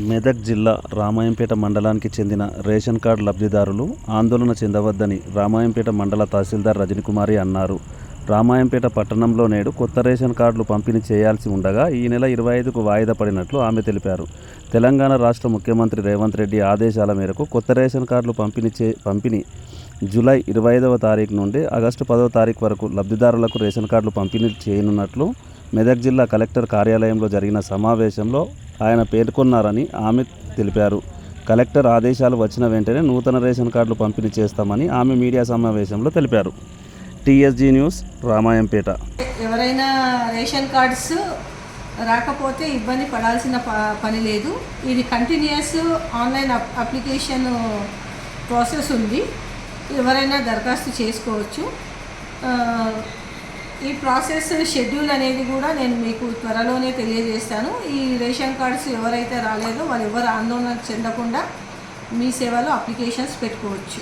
మెదక్ జిల్లా రామాయంపేట మండలానికి చెందిన రేషన్ కార్డు లబ్ధిదారులు ఆందోళన చెందవద్దని రామాయంపేట మండల తహసీల్దార్ రజనీకుమారి అన్నారు. రామాయంపేట పట్టణంలో నేడు కొత్త రేషన్ కార్డులు పంపిణీ చేయాల్సి ఉండగా ఈ నెల 25కు వాయిదా పడినట్లు ఆమె తెలిపారు. తెలంగాణ రాష్ట్ర ముఖ్యమంత్రి రేవంత్ రెడ్డి ఆదేశాల మేరకు కొత్త రేషన్ కార్డులు పంపిణీ జూలై 25వ తారీఖు నుండి ఆగస్టు 10వ తారీఖు వరకు లబ్ధిదారులకు రేషన్ కార్డులు పంపిణీ చేయనున్నట్లు మెదక్ జిల్లా కలెక్టర్ కార్యాలయంలో జరిగిన సమావేశంలో ఆయన పేర్కొన్నారని ఆమె తెలిపారు. కలెక్టర్ ఆదేశాలు వచ్చిన వెంటనే నూతన రేషన్ కార్డులు పంపిణీ చేస్తామని ఆమె మీడియా సమావేశంలో తెలిపారు. TSG news, Ramayampet. ఎవరైనా రేషన్ కార్డ్స్ రాకపోతే ఇబ్బంది పడాల్సిన పని లేదు. ఇది కంటిన్యూస్ ఆన్లైన్ అప్లికేషన్ ప్రాసెస్ ఉంది. ఎవరైనా దరఖాస్తు చేసుకోవచ్చు. ఈ ప్రాసెస్ షెడ్యూల్ అనేది కూడా నేను మీకు త్వరలోనే తెలియజేస్తాను. ఈ రేషన్ కార్డ్స్ ఎవరైతే రాలేదో వాళ్ళు ఎవరు ఆందోళన చెందకుండా మీ సేవలో అప్లికేషన్స్ పెట్టుకోవచ్చు.